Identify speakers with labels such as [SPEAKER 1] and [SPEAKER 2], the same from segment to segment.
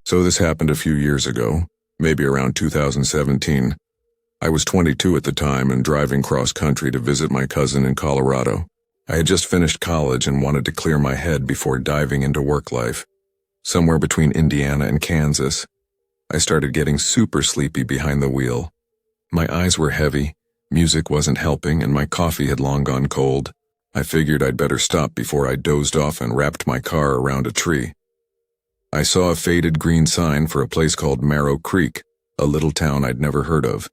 [SPEAKER 1] So this happened a few years ago, maybe around 2017. I was 22 at the time and driving cross-country to visit my cousin in Colorado. I had just finished college and wanted to clear my head before diving into work life. Somewhere between Indiana and Kansas, I started getting super sleepy behind the wheel. My eyes were heavy, music wasn't helping, and my coffee had long gone cold. I figured I'd better stop before I dozed off and wrapped my car around a tree. I saw a faded green sign for a place called Marrow Creek, a little town I'd never heard of,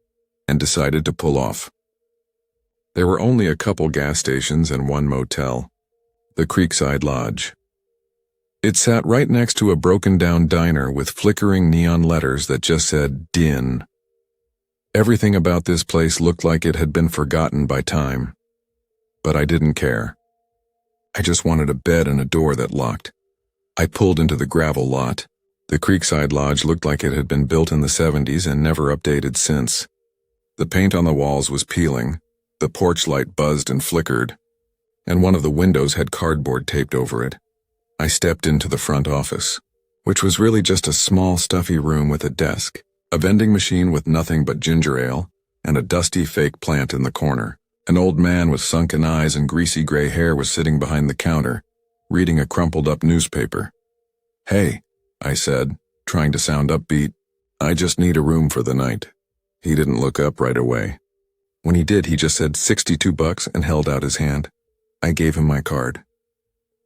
[SPEAKER 1] and decided to pull off. There were only a couple gas stations and one motel, the Creekside Lodge. It sat right next to a broken-down diner with flickering neon letters that just said "Din." Everything about this place looked like it had been forgotten by time. But I didn't care. I just wanted a bed and a door that locked. I pulled into the gravel lot. The Creekside Lodge looked like it had been built in the 70s and never updated since. The paint on the walls was peeling, the porch light buzzed and flickered, and one of the windows had cardboard taped over it. I stepped into the front office, which was really just a small, stuffy room with a desk, a vending machine with nothing but ginger ale, and a dusty fake plant in the corner. An old man with sunken eyes and greasy gray hair was sitting behind the counter, reading a crumpled-up newspaper. "Hey," I said, trying to sound upbeat. "I just need a room for the night." He didn't look up right away. When he did, he just said $62 and held out his hand. I gave him my card.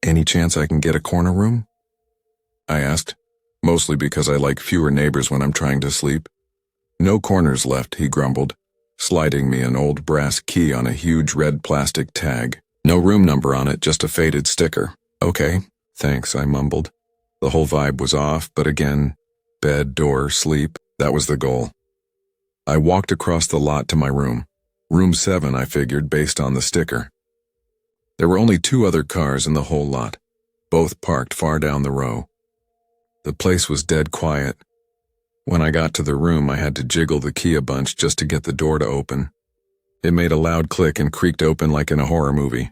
[SPEAKER 1] "Any chance I can get a corner room?" I asked, mostly because I like fewer neighbors when I'm trying to sleep. "No corners left," he grumbled, sliding me an old brass key on a huge red plastic tag. No room number on it, just a faded sticker. "Okay, thanks," I mumbled. The whole vibe was off, but again, bed, door, sleep, that was the goal. I walked across the lot to my room. Room 7, I figured, based on the sticker. There were only 2 other cars in the whole lot, both parked far down the row. The place was dead quiet. When I got to the room, I had to jiggle the key a bunch just to get the door to open. It made a loud click and creaked open like in a horror movie.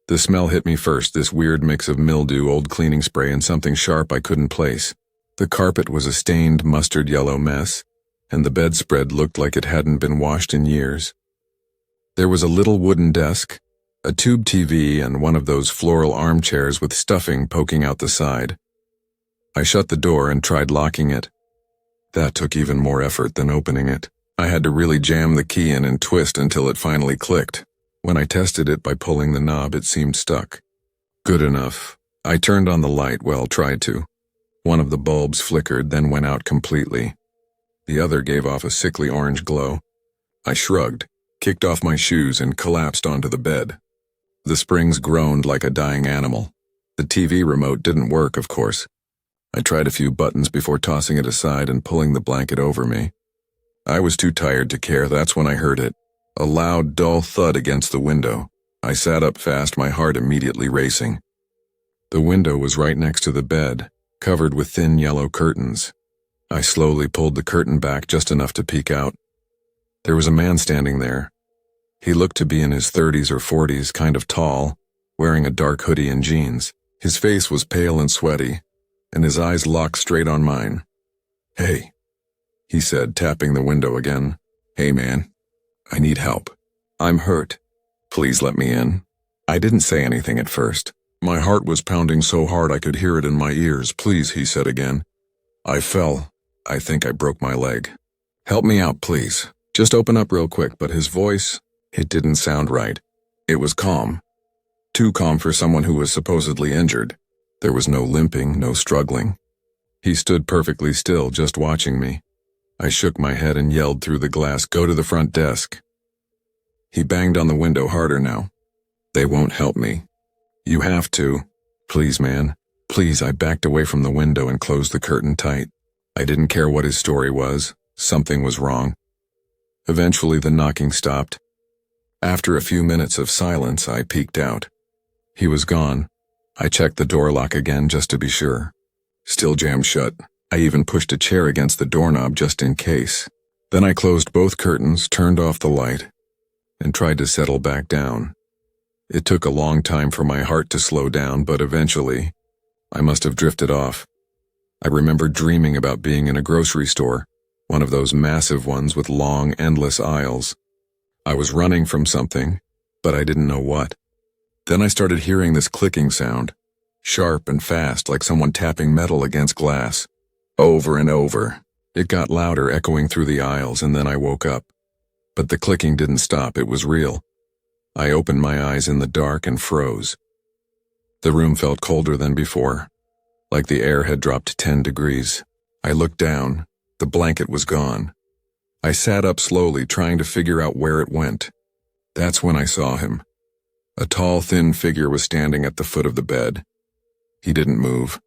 [SPEAKER 1] The smell hit me first, this weird mix of mildew, old cleaning spray, and something sharp I couldn't place. The carpet was a stained mustard yellow mess, and the bedspread looked like it hadn't been washed in years. There was a little wooden desk, a tube TV, and one of those floral armchairs with stuffing poking out the side. I shut the door and tried locking it. That took even more effort than opening it. I had to really jam the key in and twist until it finally clicked. When I tested it by pulling the knob, it seemed stuck. Good enough. I turned on the light, well, tried to. One of the bulbs flickered, then went out completely. The other gave off a sickly orange glow. I shrugged, kicked off my shoes, and collapsed onto the bed. The springs groaned like a dying animal. The TV remote didn't work, of course. I tried a few buttons before tossing it aside and pulling the blanket over me. I was too tired to care. That's when I heard it. A loud, dull thud against the window. I sat up fast, my heart immediately racing. The window was right next to the bed, covered with thin yellow curtains. I slowly pulled the curtain back just enough to peek out. There was a man standing there. He looked to be in his 30s or 40s, kind of tall, wearing a dark hoodie and jeans. His face was pale and sweaty, and his eyes locked straight on mine. "Hey," he said, tapping the window again. "Hey, man. I need help. I'm hurt. Please let me in." I didn't say anything at first. My heart was pounding so hard I could hear it in my ears. "Please," he said again. I fell. I think I broke my leg. "Help me out, please. Just open up real quick," but his voice, it didn't sound right. It was calm. Too calm for someone who was supposedly injured. There was no limping, no struggling. He stood perfectly still, just watching me. I shook my head and yelled through the glass, "Go to the front desk." He banged on the window harder now. "They won't help me. You have to. Please, man. Please." I backed away from the window and closed the curtain tight. I didn't care what his story was. Something was wrong. Eventually, the knocking stopped. After a few minutes of silence, I peeked out. He was gone. I checked the door lock again just to be sure. Still jammed shut. I even pushed a chair against the doorknob just in case. Then I closed both curtains, turned off the light, and tried to settle back down. It took a long time for my heart to slow down, but eventually, I must have drifted off. I remember dreaming about being in a grocery store, one of those massive ones with long, endless aisles. I was running from something, but I didn't know what. Then I started hearing this clicking sound, sharp and fast like someone tapping metal against glass. Over and over. It got louder, echoing through the aisles, and then I woke up. But the clicking didn't stop, it was real. I opened my eyes in the dark and froze. The room felt colder than before, like the air had dropped 10 degrees. I looked down. The blanket was gone. I sat up slowly, trying to figure out where it went. That's when I saw him. A tall, thin figure was standing at the foot of the bed. He didn't move.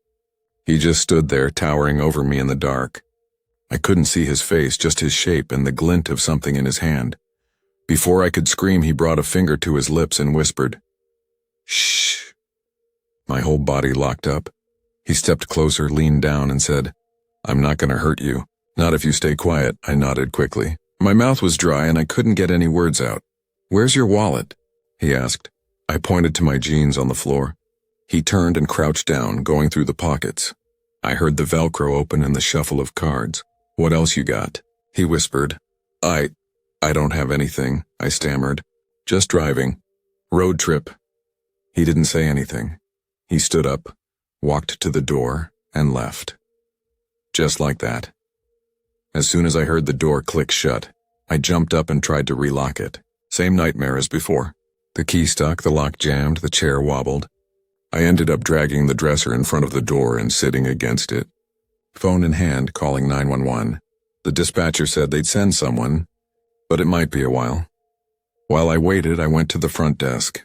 [SPEAKER 1] He just stood there, towering over me in the dark. I couldn't see his face, just his shape and the glint of something in his hand. Before I could scream, he brought a finger to his lips and whispered, "Shh." My whole body locked up. He stepped closer, leaned down, and said, "I'm not going to hurt you. Not if you stay quiet." I nodded quickly. My mouth was dry and I couldn't get any words out. "Where's your wallet?" he asked. I pointed to my jeans on the floor. He turned and crouched down, going through the pockets. I heard the Velcro open and the shuffle of cards. "What else you got?" he whispered. I don't have anything," I stammered. "Just driving. Road trip." He didn't say anything. He stood up, walked to the door, and left. Just like that. As soon as I heard the door click shut, I jumped up and tried to relock it. Same nightmare as before. The key stuck, the lock jammed, the chair wobbled. I ended up dragging the dresser in front of the door and sitting against it. Phone in hand, calling 911. The dispatcher said they'd send someone, but it might be a while. While I waited, I went to the front desk.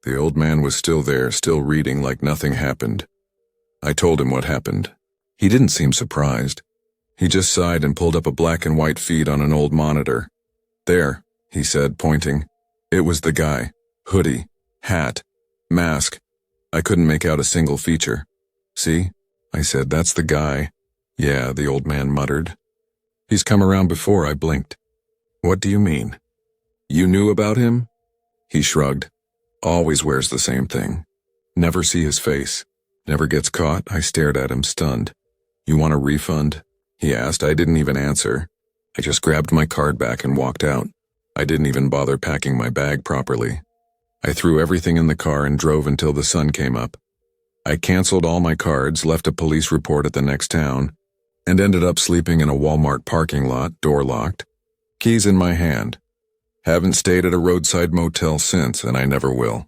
[SPEAKER 1] The old man was still there, still reading like nothing happened. I told him what happened. He didn't seem surprised. He just sighed and pulled up a black and white feed on an old monitor. "There," he said, pointing. It was the guy. Hoodie, hat, mask. I couldn't make out a single feature. "See?" I said. "That's the guy." "Yeah," the old man muttered. "He's come around before," I blinked. "What do you mean?" "You knew about him?" He shrugged. "Always wears the same thing. Never see his face. Never gets caught." I stared at him, stunned. "You want a refund?" he asked. I didn't even answer. I just grabbed my card back and walked out. I didn't even bother packing my bag properly. I threw everything in the car and drove until the sun came up. I canceled all my cards, left a police report at the next town, and ended up sleeping in a Walmart parking lot, door locked, keys in my hand. Haven't stayed at a roadside motel since, and I never will.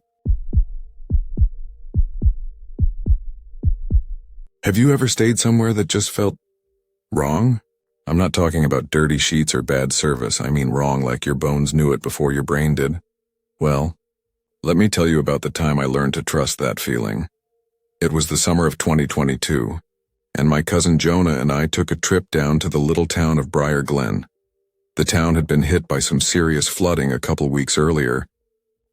[SPEAKER 1] Have you ever stayed somewhere that just felt wrong? I'm not talking about dirty sheets or bad service. I mean wrong like your bones knew it before your brain did. Well, let me tell you about the time I learned to trust that feeling. It was the summer of 2022, and my cousin Jonah and I took a trip down to the little town of Briar Glen. The town had been hit by some serious flooding a couple weeks earlier,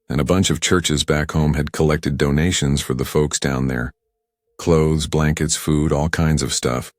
[SPEAKER 1] and a bunch of churches back home had collected donations for the folks down there. Clothes, blankets, food, all kinds of stuff.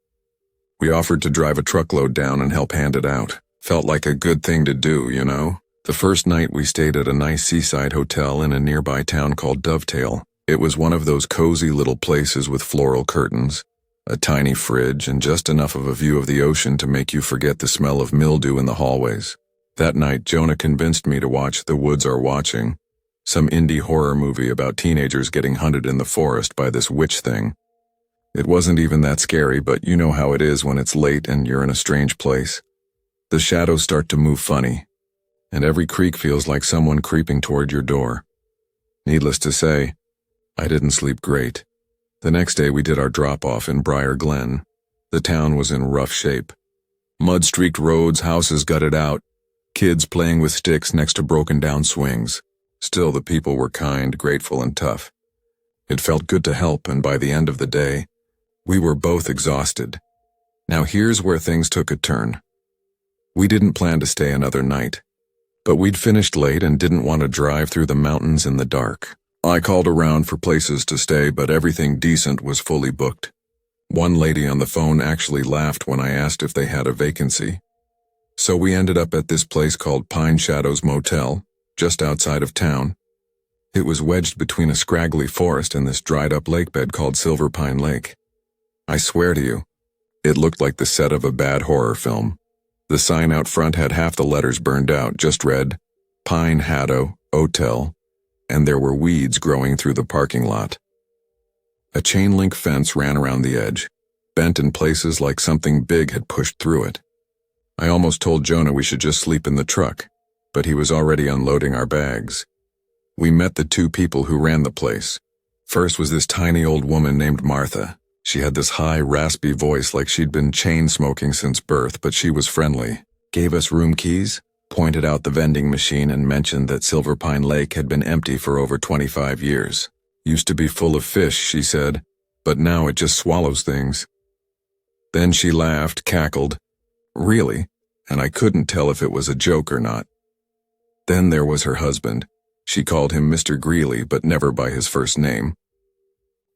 [SPEAKER 1] We offered to drive a truckload down and help hand it out. Felt like a good thing to do, you know? The first night we stayed at a nice seaside hotel in a nearby town called Dovetail. It was one of those cozy little places with floral curtains, a tiny fridge, and just enough of a view of the ocean to make you forget the smell of mildew in the hallways. That night, Jonah convinced me to watch The Woods Are Watching, some indie horror movie about teenagers getting hunted in the forest by this witch thing. It wasn't even that scary, but you know how it is when it's late and you're in a strange place. The shadows start to move funny, and every creak feels like someone creeping toward your door. Needless to say, I didn't sleep great. The next day we did our drop-off in Briar Glen. The town was in rough shape. Mud-streaked roads, houses gutted out, kids playing with sticks next to broken-down swings. Still, the people were kind, grateful, and tough. It felt good to help, and by the end of the day, we were both exhausted. Now here's where things took a turn. We didn't plan to stay another night, but we'd finished late and didn't want to drive through the mountains in the dark. I called around for places to stay, but everything decent was fully booked. One lady on the phone actually laughed when I asked if they had a vacancy. So we ended up at this place called Pine Shadows Motel, just outside of town. It was wedged between a scraggly forest and this dried-up lake bed called Silver Pine Lake. I swear to you, It looked like the set of a bad horror film. The sign out front had half the letters burned out, just read, Pine Haddo, Motel, and there were weeds growing through the parking lot. A chain-link fence ran around the edge, bent in places like something big had pushed through it. I almost told Jonah we should just sleep in the truck, but he was already unloading our bags. We met the two people who ran the place. First was this tiny old woman named Martha. She had this high, raspy voice like she'd been chain-smoking since birth, but she was friendly. Gave us room keys, pointed out the vending machine, and mentioned that Silver Pine Lake had been empty for over 25 years. Used to be full of fish, she said, but now it just swallows things. Then she laughed, cackled. Really? And I couldn't tell if it was a joke or not. Then there was her husband. She called him Mr. Greeley, but never by his first name.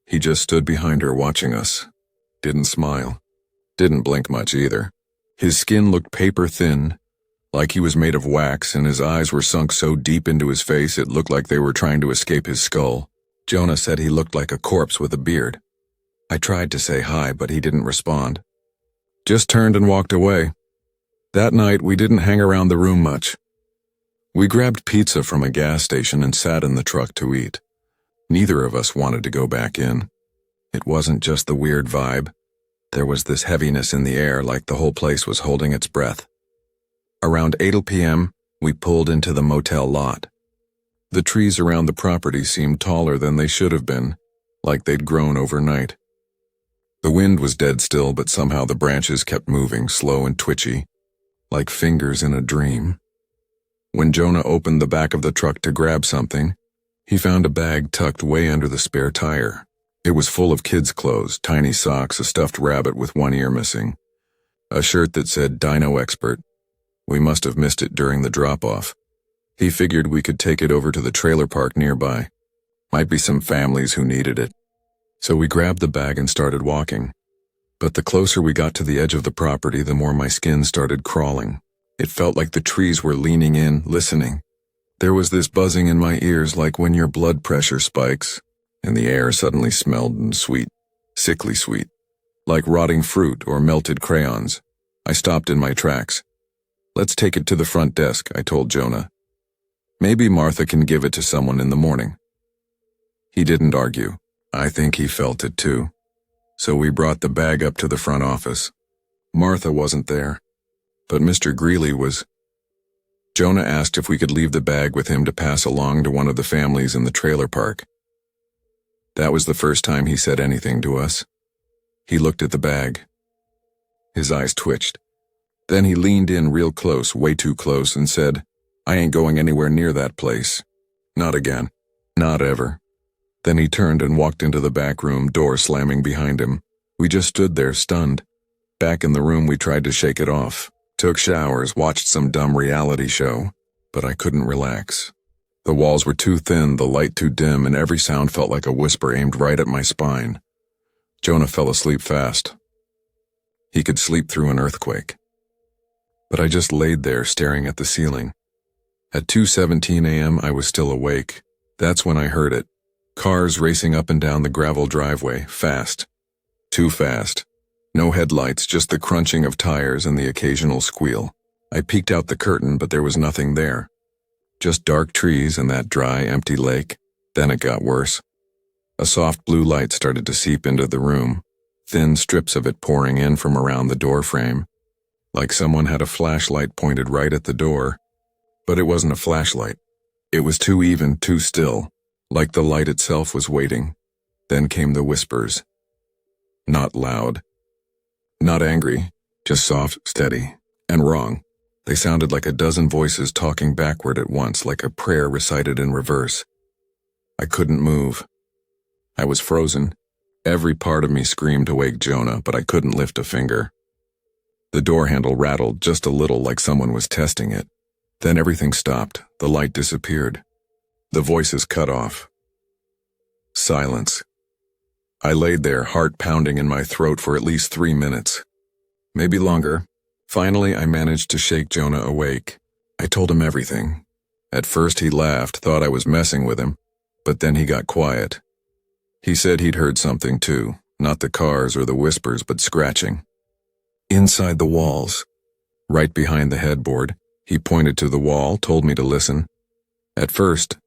[SPEAKER 1] He just stood behind her watching us. Didn't smile. Didn't blink much either. His skin looked paper thin, like he was made of wax, and his eyes were sunk so deep into his face it looked like they were trying to escape his skull. Jonah said he looked like a corpse with a beard. I tried to say hi, but he didn't respond. Just turned and walked away. That night, we didn't hang around the room much. We grabbed pizza from a gas station and sat in the truck to eat. Neither of us wanted to go back in. It wasn't just the weird vibe. There was this heaviness in the air, like the whole place was holding its breath. Around 8 p.m., we pulled into the motel lot. The trees around the property seemed taller than they should have been, like they'd grown overnight. The wind was dead still, but somehow the branches kept moving, slow and twitchy, like fingers in a dream. When Jonah opened the back of the truck to grab something, he found a bag tucked way under the spare tire. It was full of kids' clothes, tiny socks, a stuffed rabbit with one ear missing, a shirt that said Dino Expert. We must have missed it during the drop-off. He figured we could take it over to the trailer park nearby. Might be some families who needed it. So we grabbed the bag and started walking. But the closer we got to the edge of the property, the more my skin started crawling. It felt like the trees were leaning in, listening. There was this buzzing in my ears like when your blood pressure spikes, and the air suddenly smelled sweet, sickly sweet, like rotting fruit or melted crayons. I stopped in my tracks. Let's take it to the front desk, I told Jonah. Maybe Martha can give it to someone in the morning. He didn't argue. I think he felt it too. So we brought the bag up to the front office. Martha wasn't there, but Mr. Greeley was. Jonah asked if we could leave the bag with him to pass along to one of the families in the trailer park. That was the first time he said anything to us. He looked at the bag. His eyes twitched. Then he leaned in real close, way too close, and said, I ain't going anywhere near that place. Not again. Not ever. Then he turned and walked into the back room, door slamming behind him. We just stood there, stunned. Back in the room, we tried to shake it off. Took showers, watched some dumb reality show, but I couldn't relax. The walls were too thin, the light too dim, and every sound felt like a whisper aimed right at my spine. Jonah fell asleep fast. He could sleep through an earthquake. But I just laid there staring at the ceiling. At 2:17 a.m. I was still awake. That's when I heard it. Cars racing up and down the gravel driveway, fast. Too fast. No headlights, just the crunching of tires and the occasional squeal. I peeked out the curtain, but there was nothing there. Just dark trees and that dry, empty lake. Then it got worse. A soft blue light started to seep into the room, thin strips of it pouring in from around the door frame, like someone had a flashlight pointed right at the door. But it wasn't a flashlight. It was too even, too still, like the light itself was waiting. Then came the whispers. Not loud. Not angry, just soft, steady, and wrong. They sounded like a dozen voices talking backward at once, like a prayer recited in reverse. I couldn't move. I was frozen. Every part of me screamed to wake Jonah, but I couldn't lift a finger. The door handle rattled just a little, like someone was testing it. Then everything stopped. The light disappeared. The voices cut off. Silence. I laid there, heart pounding in my throat for at least 3 minutes. Maybe longer. Finally, I managed to shake Jonah awake. I told him everything. At first he laughed, thought I was messing with him, but then he got quiet. He said he'd heard something too, not the cars or the whispers, but scratching. Inside the walls. Right behind the headboard, he pointed to the wall, told me to listen. At first,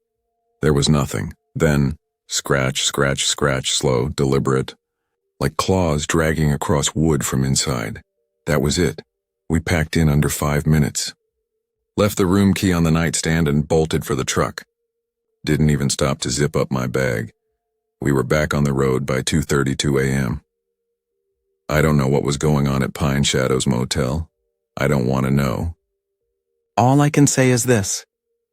[SPEAKER 1] there was nothing. Then, scratch, scratch, scratch, slow, deliberate, like claws dragging across wood from inside. That was it. We packed in under 5 minutes. Left the room key on the nightstand and bolted for the truck. Didn't even stop to zip up my bag. We were back on the road by 2:32 a.m. I don't know what was going on at Pine Shadows Motel. I don't want to know.
[SPEAKER 2] All I can say is this.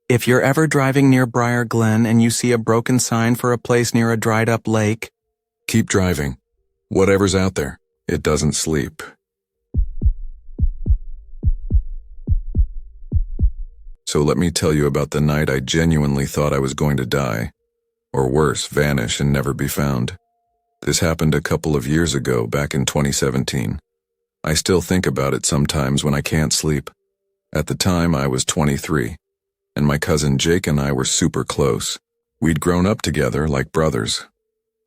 [SPEAKER 2] If you're ever driving near Briar Glen and you see a broken sign for a place near a dried-up lake,
[SPEAKER 1] keep driving. Whatever's out there, it doesn't sleep. So let me tell you about the night I genuinely thought I was going to die, or worse, vanish and never be found. This happened a couple of years ago, back in 2017. I still think about it sometimes when I can't sleep. At the time, I was 23, and my cousin Jake and I were super close. We'd grown up together like brothers.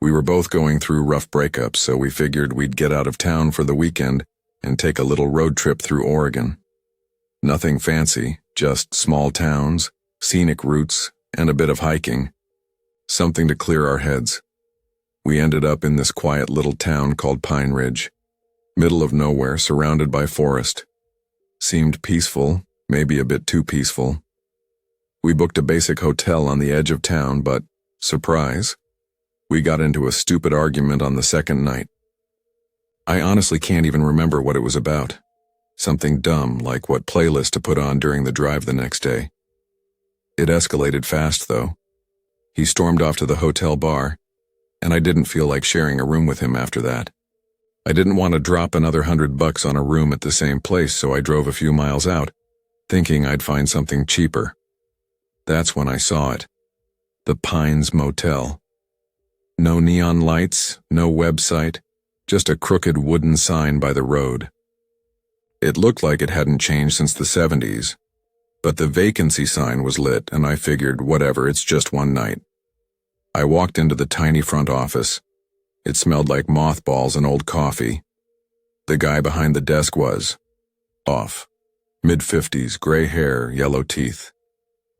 [SPEAKER 1] We were both going through rough breakups, so we figured we'd get out of town for the weekend and take a little road trip through Oregon. Nothing fancy, just small towns, scenic routes, and a bit of hiking. Something to clear our heads. We ended up in this quiet little town called Pine Ridge, middle of nowhere, surrounded by forest. Seemed peaceful, maybe a bit too peaceful. We booked a basic hotel on the edge of town, but, surprise, we got into a stupid argument on the second night. I honestly can't even remember what it was about. Something dumb, like what playlist to put on during the drive the next day. It escalated fast, though. He stormed off to the hotel bar, and I didn't feel like sharing a room with him after that. I didn't want to drop another $100 on a room at the same place, so I drove a few miles out, thinking I'd find something cheaper. That's when I saw it. The Pines Motel. No neon lights, no website, just a crooked wooden sign by the road. It looked like it hadn't changed since the 70s, but the vacancy sign was lit, and I figured, whatever, it's just one night. I walked into the tiny front office. It smelled like mothballs and old coffee. The guy behind the desk was off. Mid-50s, gray hair, yellow teeth.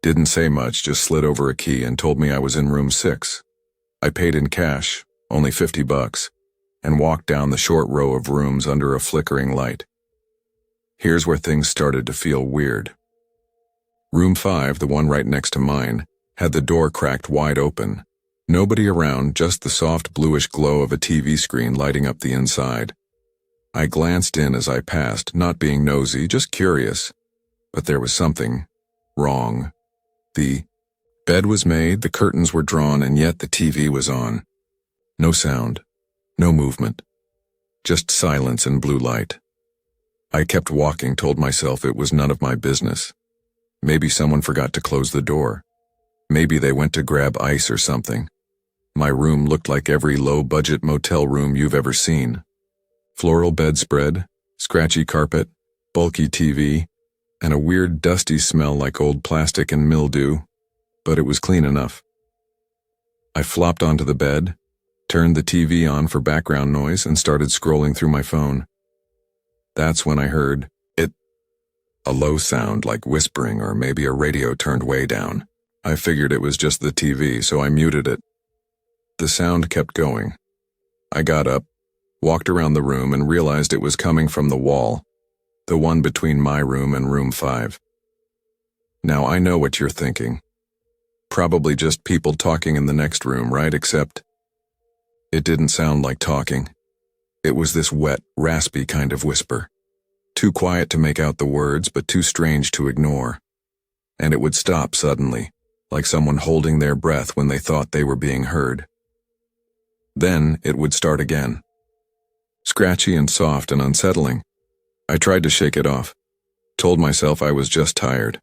[SPEAKER 1] Didn't say much, just slid over a key and told me I was in room 6. I paid in cash, only $50, and walked down the short row of rooms under a flickering light. Here's where things started to feel weird. Room 5, the one right next to mine, had the door cracked wide open. Nobody around, just the soft bluish glow of a TV screen lighting up the inside. I glanced in as I passed, not being nosy, just curious. But there was something wrong. The bed was made, the curtains were drawn, and yet the TV was on. No sound, no movement, just silence and blue light. I kept walking, told myself it was none of my business. Maybe someone forgot to close the door. Maybe they went to grab ice or something. My room looked like every low-budget motel room you've ever seen. Floral bedspread, scratchy carpet, bulky TV, and a weird dusty smell like old plastic and mildew, but it was clean enough. I flopped onto the bed, turned the TV on for background noise, and started scrolling through my phone. That's when I heard it. A low sound like whispering, or maybe a radio turned way down. I figured it was just the TV, so I muted it. The sound kept going. I got up, walked around the room, and realized it was coming from the wall, the one between my room and room 5. Now I know what you're thinking. Probably just people talking in the next room, right? Except it didn't sound like talking. It was this wet, raspy kind of whisper. Too quiet to make out the words, but too strange to ignore. And it would stop suddenly, like someone holding their breath when they thought they were being heard. Then it would start again. Scratchy and soft and unsettling. I tried to shake it off, told myself I was just tired.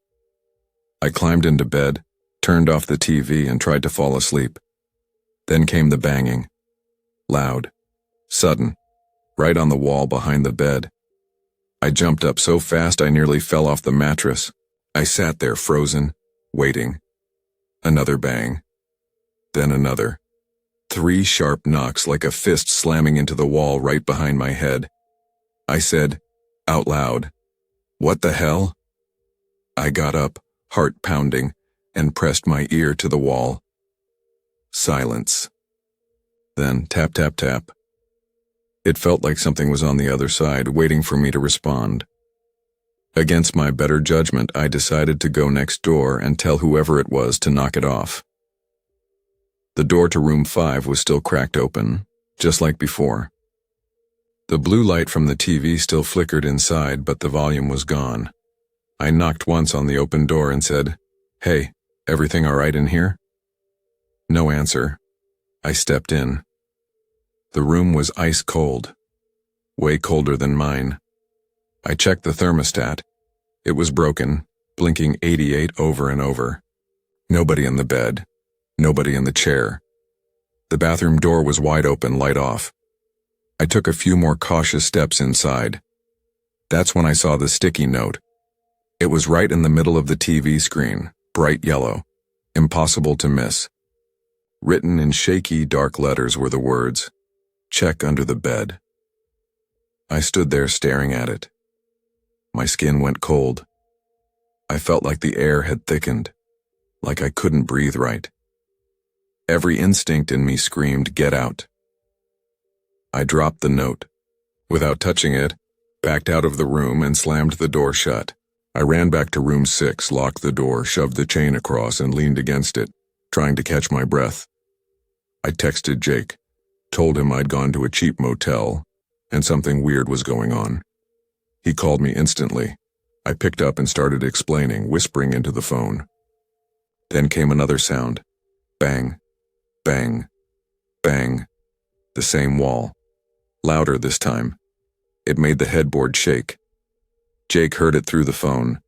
[SPEAKER 1] I climbed into bed, turned off the TV, and tried to fall asleep. Then came the banging. Loud. Sudden. Right on the wall behind the bed. I jumped up so fast I nearly fell off the mattress. I sat there frozen, waiting. Another bang. Then another. 3 sharp knocks like a fist slamming into the wall right behind my head. I said, out loud. What the hell? I got up, heart pounding, and pressed my ear to the wall. Silence. Then tap, tap, tap. It felt like something was on the other side, waiting for me to respond. Against my better judgment, I decided to go next door and tell whoever it was to knock it off. The door to room 5 was still cracked open, just like before. The blue light from the TV still flickered inside, but the volume was gone. I knocked once on the open door and said, "Hey, everything all right in here?" No answer. I stepped in. The room was ice cold, way colder than mine. I checked the thermostat. It was broken, blinking 88 over and over. Nobody in the bed. Nobody in the chair. The bathroom door was wide open, light off. I took a few more cautious steps inside. That's when I saw the sticky note. It was right in the middle of the TV screen, bright yellow, impossible to miss. Written in shaky, dark letters were the words, "Check under the bed." I stood there staring at it. My skin went cold. I felt like the air had thickened, like I couldn't breathe right. Every instinct in me screamed, "Get out." I dropped the note. Without touching it, backed out of the room and slammed the door shut. I ran back to room 6, locked the door, shoved the chain across, and leaned against it, trying to catch my breath. I texted Jake, told him I'd gone to a cheap motel, and something weird was going on. He called me instantly. I picked up and started explaining, whispering into the phone. Then came another sound. Bang, bang, bang. The same wall. Louder this time. It made the headboard shake. Jake heard it through the phone.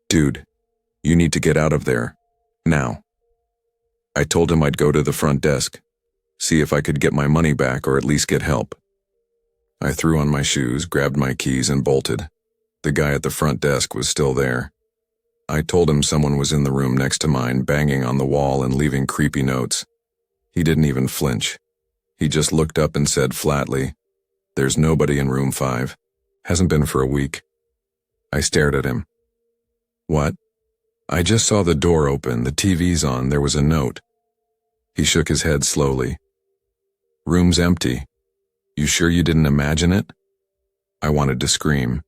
[SPEAKER 1] "Dude, you need to get out of there. Now." I told him I'd go to the front desk, see if I could get my money back or at least get help. I threw on my shoes, grabbed my keys, and bolted. The guy at the front desk was still there. I told him someone was in the room next to mine, banging on the wall and leaving creepy notes. He didn't even flinch. He just looked up and said flatly, "There's nobody in room 5. Hasn't been for a week." I stared at him. "What?" "I just saw the door open, the TV's on, there was a note." He shook his head slowly. "Room's empty. You sure you didn't imagine it?" I wanted to scream.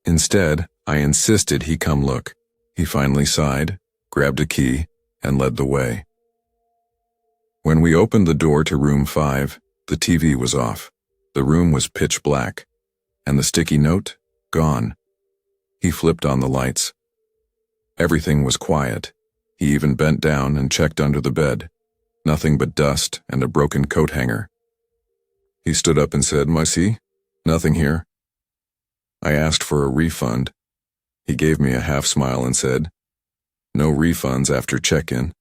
[SPEAKER 1] Instead, I insisted he come look. He finally sighed, grabbed a key, and led the way. When we opened the door to room 5, the TV was off. The room was pitch black, and the sticky note, gone. He flipped on the lights. Everything was quiet. He even bent down and checked under the bed. Nothing but dust and a broken coat hanger. He stood up and said, "Merci, nothing here." I asked for a refund. He gave me a half smile and said, "No refunds after check-in."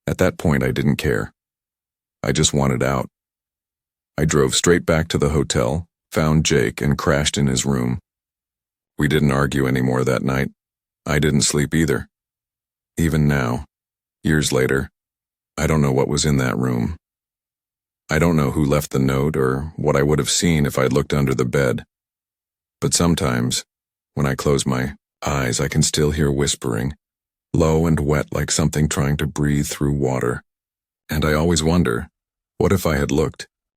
[SPEAKER 1] At that point, I didn't care. I just wanted out. I drove straight back to the hotel, found Jake, and crashed in his room. We didn't argue anymore that night. I didn't sleep either. Even now, years later, I don't know what was in that room. I don't know who left the note or what I would have seen if I'd looked under the bed. But sometimes, when I close my eyes, I can still hear whispering, low and wet like something trying to breathe through water. And I always wonder, what if I had looked?